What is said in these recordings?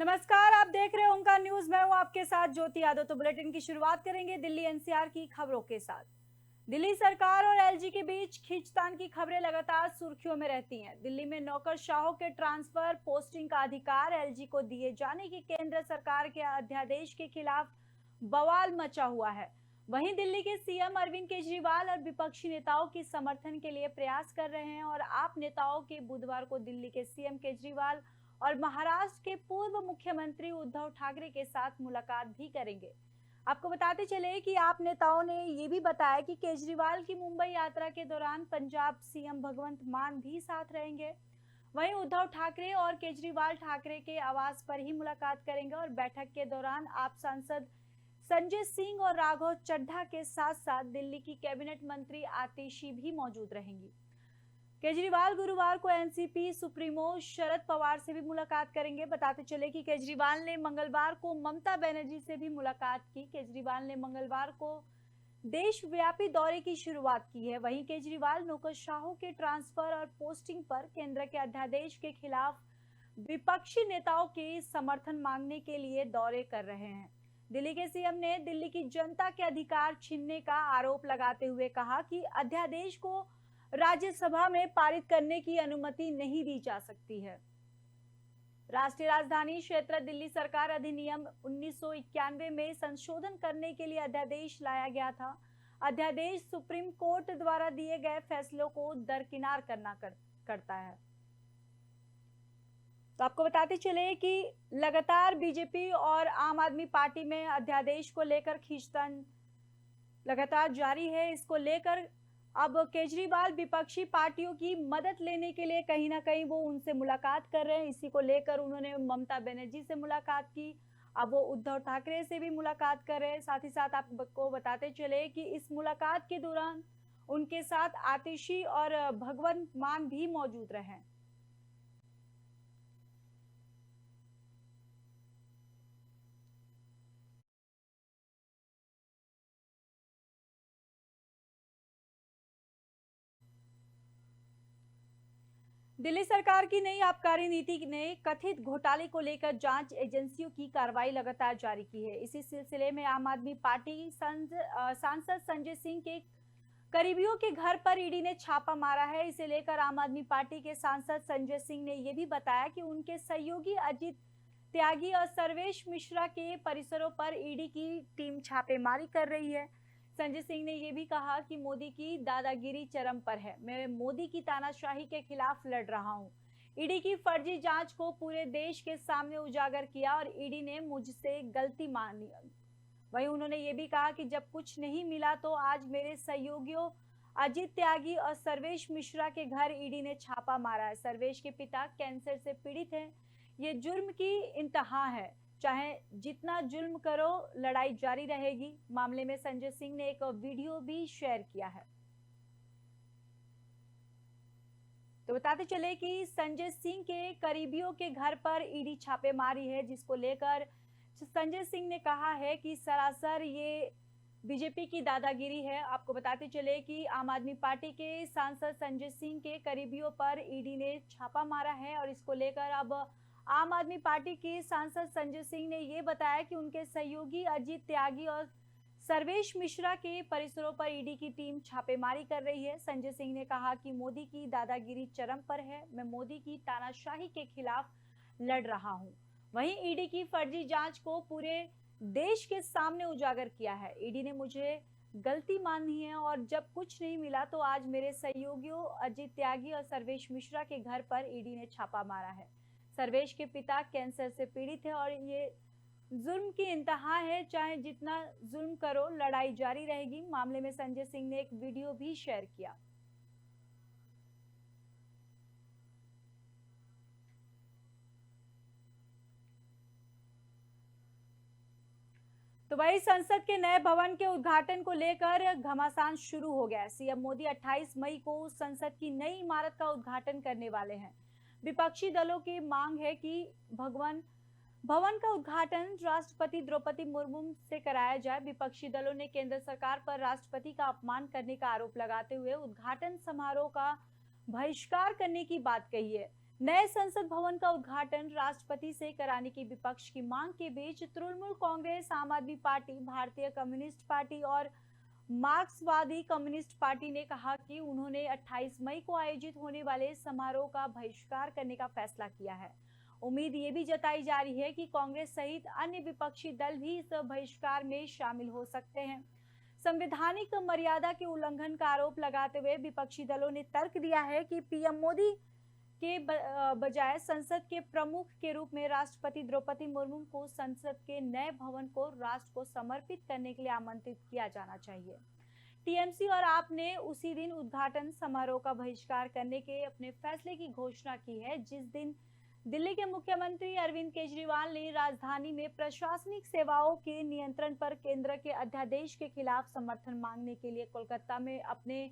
नमस्कार, आप देख रहे हो ओंकार न्यूज। मैं हूं आपके साथ ज्योति यादव। तो बुलेटिन की शुरुआत करेंगे दिल्ली एनसीआर की खबरों के साथ। दिल्ली सरकार और एलजी के बीच खींचतान की खबरें लगातार सुर्खियों में रहती हैं। दिल्ली में नौकरशाहों के ट्रांसफर पोस्टिंग का अधिकार एलजी को दिए जाने की केंद्र सरकार के अध्यादेश के खिलाफ बवाल मचा हुआ है। वहीं दिल्ली के सीएम अरविंद केजरीवाल और विपक्षी नेताओं की समर्थन के लिए प्रयास कर रहे हैं और आप नेताओं के बुधवार को दिल्ली के सीएम केजरीवाल और महाराष्ट्र के पूर्व मुख्यमंत्री उद्धव ठाकरे के साथ मुलाकात भी करेंगे। आपको बताते चले कि आप नेताओं ने ये भी बताया कि केजरीवाल की मुंबई यात्रा के दौरान पंजाब सीएम भगवंत मान भी साथ रहेंगे। वहीं उद्धव ठाकरे और केजरीवाल ठाकरे के आवास पर ही मुलाकात करेंगे और बैठक के दौरान आप सांसद संजय सिंह और राघव चड्ढा के साथ साथ दिल्ली की कैबिनेट मंत्री आतिशी भी मौजूद रहेंगी। केजरीवाल गुरुवार को एनसीपी सुप्रीमो शरद पवार से भी मुलाकात करेंगे। बताते चले कि केजरीवाल ने मंगलवार को ममता बनर्जी से भी मुलाकात की। केजरीवाल ने मंगलवार को देशव्यापी दौरे की शुरुआत की है। वहीं केजरीवाल नौकरशाहों के ट्रांसफर और पोस्टिंग पर केंद्र के अध्यादेश के खिलाफ विपक्षी नेताओं के समर्थन मांगने के लिए दौरे कर रहे हैं। दिल्ली के सीएम ने दिल्ली की जनता के अधिकार छीनने का आरोप लगाते हुए कहा कि अध्यादेश को राज्यसभा में पारित करने की अनुमति नहीं दी जा सकती है। राष्ट्रीय राजधानी क्षेत्र दिल्ली सरकार अधिनियम 1991 में संशोधन करने के लिए अध्यादेश लाया गया था। अध्यादेश सुप्रीम कोर्ट द्वारा दिए गए फैसलों को दरकिनार करता है। तो आपको बताते चले कि लगातार बीजेपी और आम आदमी पार्टी में अध्यादेश को लेकर खींचतान लगातार जारी है। इसको लेकर अब केजरीवाल विपक्षी पार्टियों की मदद लेने के लिए कहीं ना कहीं वो उनसे मुलाकात कर रहे हैं। इसी को लेकर उन्होंने ममता बनर्जी से मुलाकात की। अब वो उद्धव ठाकरे से भी मुलाकात कर रहे हैं। साथ ही साथ आपको बताते चले कि इस मुलाकात के दौरान उनके साथ आतिशी और भगवंत मान भी मौजूद रहे। दिल्ली सरकार की नई आबकारी नीति ने कथित घोटाले को लेकर जांच एजेंसियों की कार्रवाई लगातार जारी की है। इसी सिलसिले में आम आदमी पार्टी सांसद संजय सिंह के करीबियों के घर पर ईडी ने छापा मारा है। इसे लेकर आम आदमी पार्टी के सांसद संजय सिंह ने यह भी बताया कि उनके सहयोगी अजित त्यागी और सर्वेश मिश्रा के परिसरों पर ईडी की टीम छापेमारी कर रही है। संजय सिंह ने यह भी कहा कि मोदी की दादागिरी चरम पर है। मैं मोदी की तानाशाही के खिलाफ लड़ रहा हूं। ईडी की फर्जी जांच को पूरे देश के सामने उजागर किया और ईडी ने मुझसे गलती मानी। वहीं उन्होंने ये भी कहा कि जब कुछ नहीं मिला तो आज मेरे सहयोगियों अजित त्यागी और सर्वेश मिश्रा के घर ईडी ने छापा मारा है। सर्वेश के पिता कैंसर से पीड़ित हैं। ये जुर्म की इंतहा है। चाहे जितना जुल्म करो, लड़ाई जारी रहेगी। मामले में संजय सिंह ने एक वीडियो भी शेयर किया है। तो बताते चले कि संजय सिंह के करीबियों के घर पर ईडी छापेमारी है, जिसको लेकर संजय सिंह ने कहा है कि सरासर ये बीजेपी की दादागिरी है। आपको बताते चले कि आम आदमी पार्टी के सांसद संजय सिंह के करीबियों पर ईडी ने छापा मारा है और इसको लेकर अब आम आदमी पार्टी के सांसद संजय सिंह ने ये बताया कि उनके सहयोगी अजित त्यागी और सर्वेश मिश्रा के परिसरों पर ईडी की टीम छापेमारी कर रही है। संजय सिंह ने कहा कि मोदी की दादागिरी चरम पर है। मैं मोदी की तानाशाही के खिलाफ लड़ रहा हूं। वहीं ईडी की फर्जी जांच को पूरे देश के सामने उजागर किया है। ईडी ने मुझे गलती मानी है और जब कुछ नहीं मिला तो आज मेरे सहयोगियों अजित त्यागी और सर्वेश मिश्रा के घर पर ईडी ने छापा मारा है। सर्वेश के पिता कैंसर से पीड़ित है और ये जुल्म की इंतहा है। चाहे जितना जुल्म करो, लड़ाई जारी रहेगी। मामले में संजय सिंह ने एक वीडियो भी शेयर किया। तो वही संसद के नए भवन के उद्घाटन को लेकर घमासान शुरू हो गया है। सीएम मोदी 28 मई को संसद की नई इमारत का उद्घाटन करने वाले हैं। विपक्षी दलों की मांग है कि भवन का उद्घाटन राष्ट्रपति द्रौपदी मुर्मू से कराया जाए। विपक्षी दलों ने केंद्र सरकार पर राष्ट्रपति का अपमान करने का आरोप लगाते हुए उद्घाटन समारोह का बहिष्कार करने की बात कही है। नए संसद भवन का उद्घाटन राष्ट्रपति से कराने की विपक्ष की मांग के बीच तृणमूल कांग्रेस, आम आदमी पार्टी, भारतीय कम्युनिस्ट पार्टी और मार्क्सवादी कम्युनिस्ट पार्टी ने कहा कि उन्होंने 28 मई को आयोजित होने वाले समारोह का बहिष्कार करने का फैसला किया है। उम्मीद ये भी जताई जा रही है कि कांग्रेस सहित अन्य विपक्षी दल भी इस बहिष्कार में शामिल हो सकते हैं। संवैधानिक मर्यादा के उल्लंघन का आरोप लगाते हुए विपक्षी दलों ने तर्क दिया है कि पीएम मोदी के बजाय संसद के प्रमुख के रूप में राष्ट्रपति द्रौपदी मुर्मू को संसद के नए भवन को राष्ट्र को समर्पित करने के लिए आमंत्रित किया जाना चाहिए। टीएमसी और आप ने उसी दिन उद्घाटन समारोह का बहिष्कार करने के अपने फैसले की घोषणा की है, जिस दिन दिल्ली के मुख्यमंत्री अरविंद केजरीवाल ने राजधानी में प्रशासनिक सेवाओं के नियंत्रण पर केंद्र के अध्यादेश के खिलाफ समर्थन मांगने के लिए कोलकाता में अपने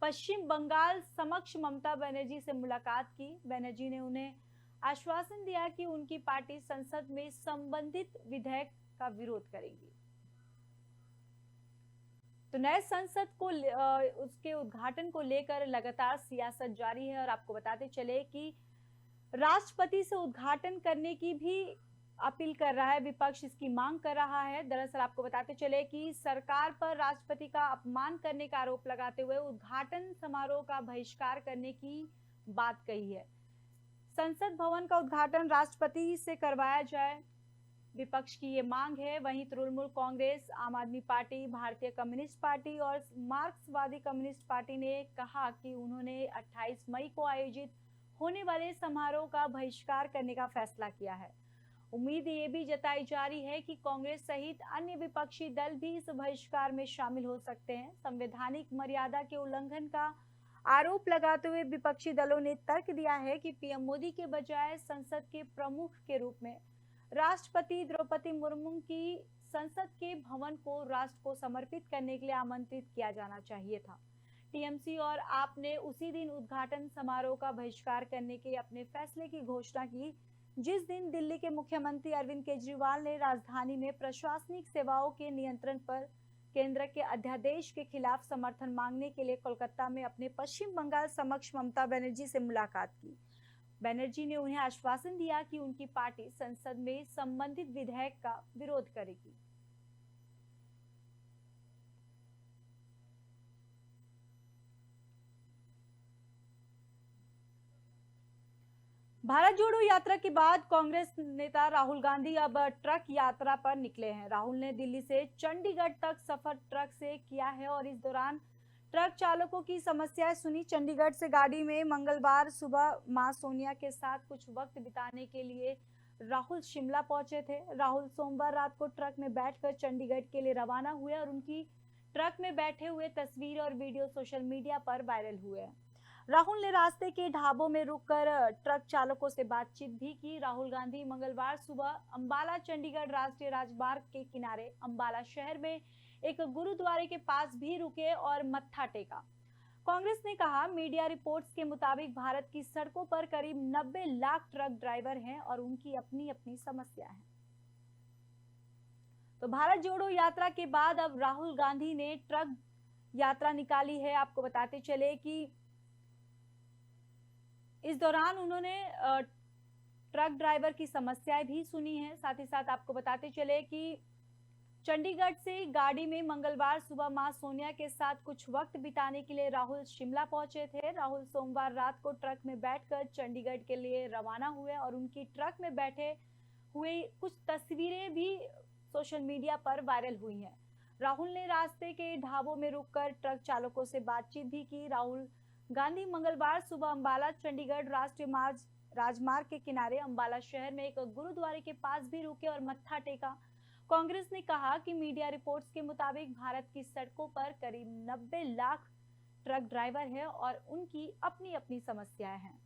पश्चिम बंगाल समक्ष ममता बनर्जी से मुलाकात की। बनर्जी ने उन्हें आश्वासन दिया कि उनकी पार्टी संसद में संबंधित विधेयक का विरोध करेगी। तो नए संसद को उसके उद्घाटन को लेकर लगातार सियासत जारी है और आपको बताते चले कि राष्ट्रपति से उद्घाटन करने की भी अपील कर रहा है, विपक्ष इसकी मांग कर रहा है। दरअसल आपको बताते चले कि सरकार पर राष्ट्रपति का अपमान करने का आरोप लगाते हुए उद्घाटन समारोह का बहिष्कार करने की बात कही है। संसद भवन का उद्घाटन राष्ट्रपति से करवाया जाए, विपक्ष की ये मांग है। वहीं तृणमूल कांग्रेस, आम आदमी पार्टी, भारतीय कम्युनिस्ट पार्टी और मार्क्सवादी कम्युनिस्ट पार्टी ने कहा कि उन्होंने 28 मई को आयोजित होने वाले समारोह का बहिष्कार करने का फैसला किया है। उम्मीद ये भी जताई जा रही है कि कांग्रेस सहित अन्य विपक्षी दल भी इस बहिष्कार में शामिल हो सकते हैं। संवैधानिक मर्यादा के उल्लंघन का आरोप लगाते हुए विपक्षी दलों ने तर्क दिया है कि पीएम मोदी के बजाय संसद के प्रमुख के रूप में राष्ट्रपति द्रौपदी मुर्मू की संसद के भवन को राष्ट्र को समर्पित करने के लिए आमंत्रित किया जाना चाहिए था। टीएमसी और आप ने उसी दिन उद्घाटन समारोह का बहिष्कार करने के अपने फैसले की घोषणा की, जिस दिन दिल्ली के मुख्यमंत्री अरविंद केजरीवाल ने राजधानी में प्रशासनिक सेवाओं के नियंत्रण पर केंद्र के अध्यादेश के खिलाफ समर्थन मांगने के लिए कोलकाता में अपने पश्चिम बंगाल समक्ष ममता बनर्जी से मुलाकात की। बनर्जी ने उन्हें आश्वासन दिया कि उनकी पार्टी संसद में संबंधित विधेयक का विरोध करेगी। भारत जोड़ो यात्रा के बाद कांग्रेस नेता राहुल गांधी अब ट्रक यात्रा पर निकले हैं। राहुल ने दिल्ली से चंडीगढ़ तक सफर ट्रक से किया है और इस दौरान ट्रक चालकों की समस्याएं सुनी। चंडीगढ़ से गाड़ी में मंगलवार सुबह मां सोनिया के साथ कुछ वक्त बिताने के लिए राहुल शिमला पहुंचे थे। राहुल सोमवार रात को ट्रक में बैठकर चंडीगढ़ के लिए रवाना हुए और उनकी ट्रक में बैठे हुए तस्वीर और वीडियो सोशल मीडिया पर वायरल हुए। राहुल ने रास्ते के ढाबों में रुककर ट्रक चालकों से बातचीत भी की। राहुल गांधी मंगलवार सुबह अंबाला चंडीगढ़ राष्ट्रीय राजमार्ग के किनारे अंबाला शहर में एक गुरुद्वारे के पास भी रुके और मत्था टेका। कांग्रेस ने कहा, मीडिया रिपोर्ट्स के मुताबिक भारत की सड़कों पर करीब 90 लाख ट्रक ड्राइवर हैं और उनकी अपनी अपनी समस्या है। तो भारत जोड़ो यात्रा के बाद अब राहुल गांधी ने ट्रक यात्रा निकाली है। आपको बताते चले कि इस दौरान उन्होंने ट्रक ड्राइवर की समस्याएं भी सुनी है। साथ ही साथ आपको बताते चले कि चंडीगढ़ से गाड़ी में मंगलवार सुबह मां सोनिया के साथ कुछ वक्त बिताने के लिए राहुल शिमला पहुंचे थे। राहुल सोमवार रात को ट्रक में बैठकर चंडीगढ़ के लिए रवाना हुए और उनकी ट्रक में बैठे हुए कुछ तस्वीरें भी सोशल मीडिया पर वायरल हुई हैं। राहुल ने रास्ते के ढाबों में रुककर ट्रक चालकों से बातचीत भी की। राहुल गांधी मंगलवार सुबह अंबाला चंडीगढ़ राष्ट्रीय राजमार्ग के किनारे अंबाला शहर में एक गुरुद्वारे के पास भी रुके और मत्था टेका। कांग्रेस ने कहा कि मीडिया रिपोर्ट्स के मुताबिक भारत की सड़कों पर करीब 90 लाख ट्रक ड्राइवर हैं और उनकी अपनी अपनी समस्याएं हैं।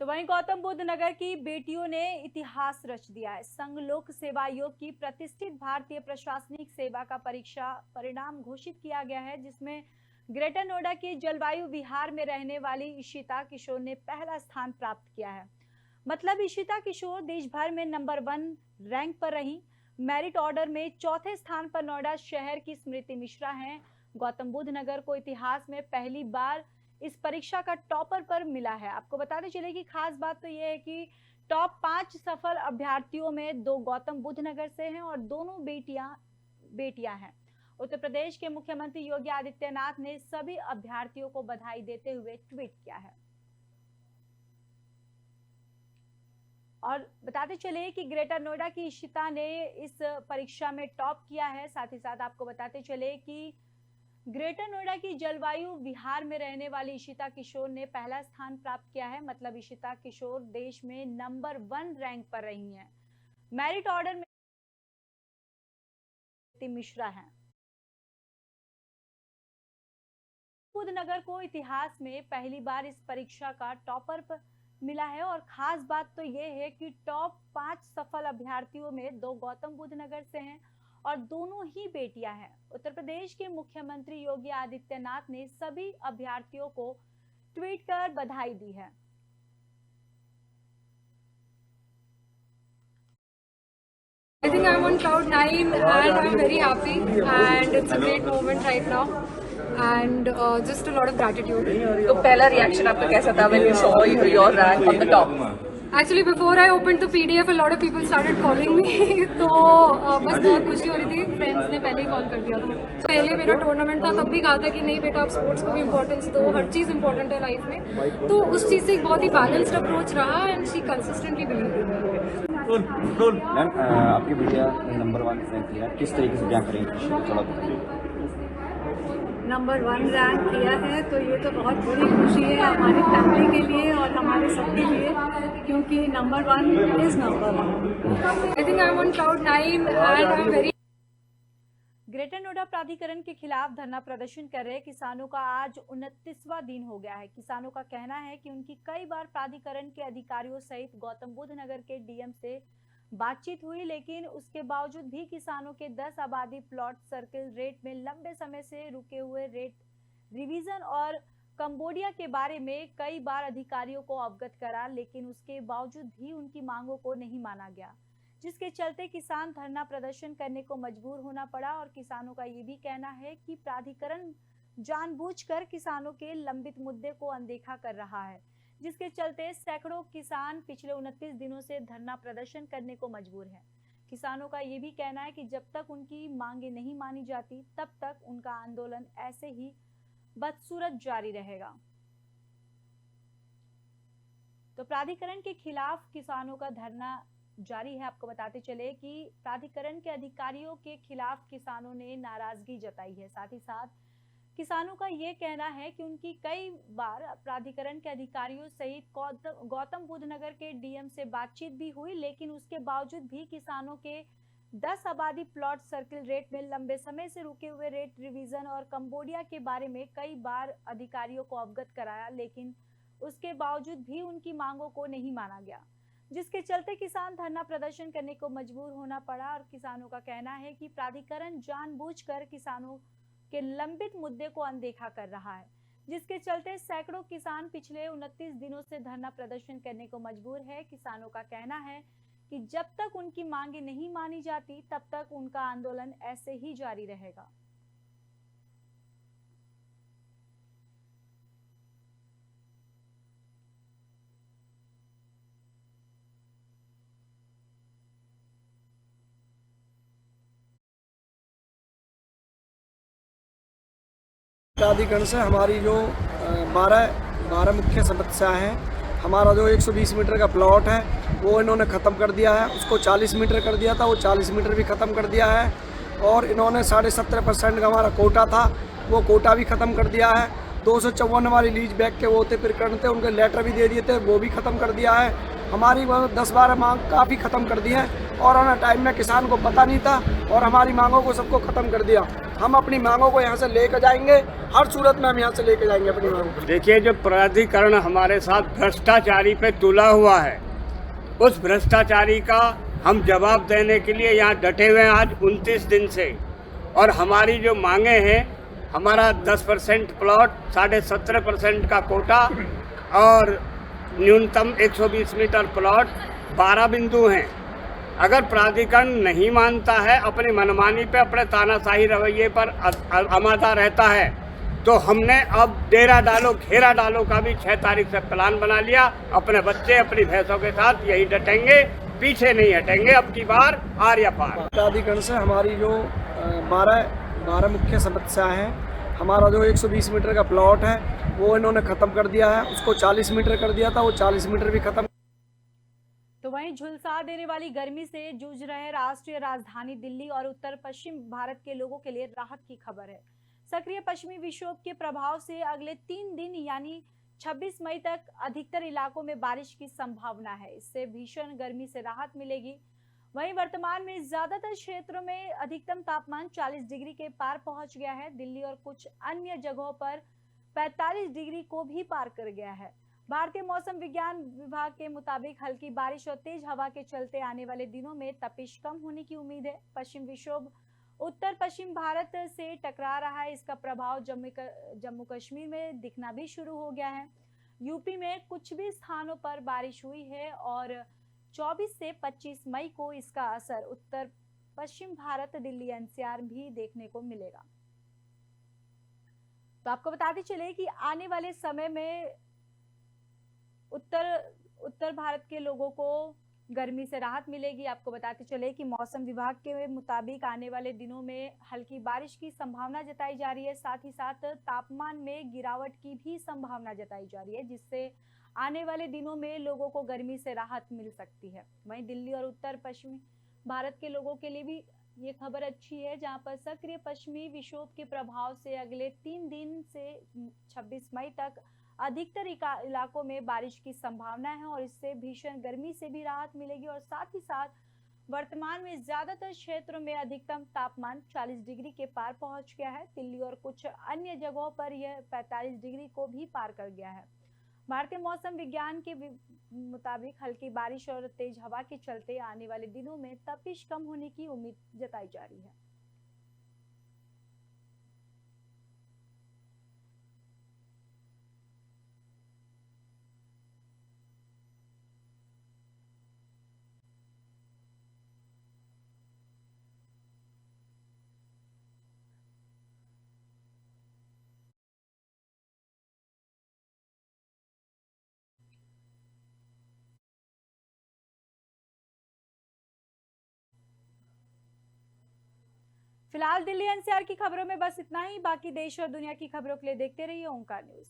तो वहीं गौतम बुद्ध नगर की बेटियों ने इतिहास रच दिया है। संघ लोक सेवा आयोग की प्रतिष्ठित भारतीय प्रशासनिक सेवा का परीक्षा परिणाम घोषित किया गया है, जिसमें ग्रेटर नोएडा के जलवायु विहार में रहने वाली इशिता किशोर ने पहला स्थान प्राप्त किया है। मतलब इशिता किशोर देश भर में नंबर 1 रैंक पर रही। मेरिट ऑर्डर में चौथे स्थान पर नोएडा शहर की स्मृति मिश्रा हैं। गौतम बुद्ध नगर को इतिहास में पहली बार इस परीक्षा का टॉपर पर मिला है। आपको बताते चले कि खास बात तो यह है कि टॉप 5 सफल अभ्यर्थियों में 2 गौतम बुद्ध नगर से हैं और दोनों बेटियां हैं। उत्तर प्रदेश के मुख्यमंत्री योगी आदित्यनाथ ने सभी अभ्यर्थियों को बधाई देते हुए ट्वीट किया है। और बताते चले कि ग्रेटर नोएडा की इशिता ने इस परीक्षा में टॉप किया है। साथ ही साथ आपको बताते चले कि ग्रेटर नोएडा की जलवायु विहार में रहने वाली इशिता किशोर ने पहला स्थान प्राप्त किया है। मतलब इशिता किशोर देश में नंबर 1 रैंक पर रही हैं। मेरिट ऑर्डर में मिश्रा हैं। बुद्ध नगर को इतिहास में पहली बार इस परीक्षा का टॉपर पर मिला है और खास बात तो यह है कि टॉप 5 सफल अभ्यर्थियों में 2 गौतम बुद्ध नगर से हैं और दोनों ही बेटियां हैं। उत्तर प्रदेश के मुख्यमंत्री योगी आदित्यनाथ ने सभी अभ्यर्थियों को ट्वीट कर बधाई दी है। I think I'm on cloud 9 and I'm very happy and it's a great moment right now and just a lot of gratitude. तो पहला रिएक्शन आपका कैसा था when you saw your rank on the top? Actually before I opened the PDF a lot of people started calling me तो बस बहुत खुशी हो रही थी। फ्रेंड्स ने पहले ही कॉल कर दिया था। पहले मेरा टूर्नामेंट था तब भी कहा था कि नहीं बेटा आप स्पोर्ट्स को भी इम्पोर्टेंस दो, हर चीज़ इम्पोर्टेंट है लाइफ में। तो उस चीज़ से एक बहुत ही बैलेंस्ड अप्रोच रहा and she consistently believe. Ma'am आपकी बिटिया ने नंबर 1 रैंक लिया, किस तरीके से क्या करेंगे, थोड़ा बताइए। नंबर 1 रैंक किया है तो ये तो बहुत बड़ी खुशी है हमारी फैमिली के लिए और हमारे सबके लिए, क्योंकि number 1 is number 1। I think I am on cloud 9 and I am very. Greater Noida प्राधिकरण के खिलाफ धरना प्रदर्शन कर रहे किसानों का आज 29वां दिन हो गया है। किसानों का कहना है कि उनकी कई बार प्राधिकरण के अधिकारियों सहित गौतम बुद्ध नगर के डीएम से बातचीत हुई, लेकिन उसके बावजूद भी किसानों के 10 आबादी प्लॉट सर्किल रेट में लंबे समय से रुके हुए रेट रिवीजन और कंबोडिया के बारे में कई बार अधिकारियों को अवगत करा, लेकिन उसके बावजूद भी उनकी मांगों को नहीं माना गया, जिसके चलते किसान धरना प्रदर्शन करने को मजबूर होना पड़ा। और किसानों का ये भी कहना है कि प्राधिकरण जानबूझकर किसानों के लंबित मुद्दे को अनदेखा कर रहा है, जिसके चलते सैकड़ों किसान पिछले 29 दिनों से धरना प्रदर्शन करने को मजबूर हैं। किसानों का ये भी कहना है कि जब तक उनकी मांगे नहीं मानी जाती तब तक उनका आंदोलन ऐसे ही बदसूरत जारी रहेगा। तो प्राधिकरण के खिलाफ किसानों का धरना जारी है। आपको बताते चले कि प्राधिकरण के अधिकारियों के खिलाफ किसानों ने नाराजगी जताई है। साथ ही साथ किसानों का ये कहना है कि उनकी कई बार प्राधिकरण के अधिकारियों सहित गौतम बुद्ध नगर के डीएम से बातचीत भी हुई, लेकिन उसके बावजूद भी किसानों के 10 आबादी प्लॉट सर्किल रेट में लंबे समय से रुके हुए रेट रिवीजन और कंबोडिया के बारे में कई बार अधिकारियों को अवगत कराया, लेकिन उसके बावजूद भी उनकी मांगों को नहीं माना गया, जिसके चलते किसान धरना प्रदर्शन करने को मजबूर होना पड़ा। और किसानों का कहना है कि प्राधिकरण जानबूझकर किसानों के लंबित मुद्दे को अनदेखा कर रहा है, जिसके चलते सैकड़ों किसान पिछले 29 दिनों से धरना प्रदर्शन करने को मजबूर है। किसानों का कहना है कि जब तक उनकी मांगे नहीं मानी जाती तब तक उनका आंदोलन ऐसे ही जारी रहेगा। प्राधिकरण से हमारी जो 12 मुख्य समस्या हैं, हमारा जो 120 मीटर का प्लॉट है वो इन्होंने ख़त्म कर दिया है, उसको 40 मीटर कर दिया था, वो 40 मीटर भी ख़त्म कर दिया है। और इन्होंने 17.5% का हमारा कोटा था वो कोटा भी ख़त्म कर दिया है। 254 हमारी लीज बैक के वो थे प्रकरण थे, उनके लेटर भी दे दिए थे, वो भी ख़त्म कर दिया है। हमारी वो 10-12 मांग काफ़ी ख़त्म कर दी है कोरोना टाइम में किसान को पता नहीं था और हमारी मांगों को सबको ख़त्म कर दिया। हम अपनी मांगों को यहाँ से लेकर जाएंगे, हर सूरत में हम यहाँ से लेकर जाएंगे अपनी मांगों को। देखिए, जो प्राधिकरण हमारे साथ भ्रष्टाचारी पे तुला हुआ है, उस भ्रष्टाचारी का हम जवाब देने के लिए यहाँ डटे हुए हैं आज 29 दिन से। और हमारी जो मांगे हैं, हमारा 10% प्लॉट, 17.5% का कोटा और न्यूनतम 120 मीटर प्लॉट, 12 बिंदु हैं। अगर प्राधिकरण नहीं मानता है, अपनी मनमानी पे, अपने तानाशाही रवैये पर आमादा रहता है, तो हमने अब डेरा डालो घेरा डालो का भी 6 तारीख से प्लान बना लिया। अपने बच्चे अपनी भैंसों के साथ यही डटेंगे, पीछे नहीं हटेंगे, अब की बार आर या पार। प्राधिकरण से हमारी जो 12 मुख्य समस्याएं हैं, हमारा जो 120 मीटर का प्लॉट है वो इन्होंने ख़त्म कर दिया है, उसको 40 मीटर कर दिया था, वो 40 मीटर भी ख़त्म। तो वहीं झुलसा देने वाली गर्मी से जूझ रहे राष्ट्रीय राजधानी दिल्ली और उत्तर पश्चिम भारत के लोगों के लिए राहत की खबर है। सक्रिय पश्चिमी विक्षोभ के प्रभाव से अगले 3 दिन यानी 26 मई तक अधिकतर इलाकों में बारिश की संभावना है। इससे भीषण गर्मी से राहत मिलेगी। वहीं वर्तमान में ज्यादातर क्षेत्रों में अधिकतम तापमान 40 डिग्री के पार पहुंच गया है। दिल्ली और कुछ अन्य जगहों पर 45 डिग्री को भी पार कर गया है। भारतीय मौसम विज्ञान विभाग के मुताबिक हल्की बारिश और तेज हवा के चलते आने वाले दिनों में तपिश कम होने की उम्मीद है। पश्चिम विक्षोभ उत्तर पश्चिम भारत से टकरा रहा है। इसका प्रभाव जम्मू कश्मीर में दिखना भी शुरू हो गया है। यूपी में कुछ भी स्थानों पर बारिश हुई है और 24 से 25 मई को इसका असर उत्तर पश्चिम भारत, दिल्ली एनसीआर भी देखने को मिलेगा। तो आपको बताते चले कि आने वाले समय में उत्तर भारत के लोगों को गर्मी से राहत मिलेगी। आपको बताते चले कि मौसम विभाग के मुताबिक आने वाले दिनों में हल्की बारिश की संभावना जताई जा रही है। साथ ही साथ तापमान में गिरावट की भी संभावना जताई जा रही है, जिससे आने वाले दिनों में लोगों को गर्मी से राहत मिल सकती है। वहीं दिल्ली और उत्तर पश्चिमी भारत के लोगों के लिए भी ये खबर अच्छी है, जहां पर सक्रिय पश्चिमी विक्षोभ के प्रभाव से अगले 3 दिन से 26 मई तक अधिकतर इलाकों में बारिश की संभावना है और इससे भीषण गर्मी से भी राहत मिलेगी। और साथ ही साथ वर्तमान में ज्यादातर क्षेत्रों में अधिकतम तापमान 40 डिग्री के पार पहुंच गया है। दिल्ली और कुछ अन्य जगहों पर यह 45 डिग्री को भी पार कर गया है। भारतीय मौसम विज्ञान के मुताबिक हल्की बारिश और तेज हवा के चलते आने वाले दिनों में तपिश कम होने की उम्मीद जताई जा रही है। फिलहाल दिल्ली एनसीआर की खबरों में बस इतना ही। बाकी देश और दुनिया की खबरों के लिए देखते रहिए ओंकार न्यूज।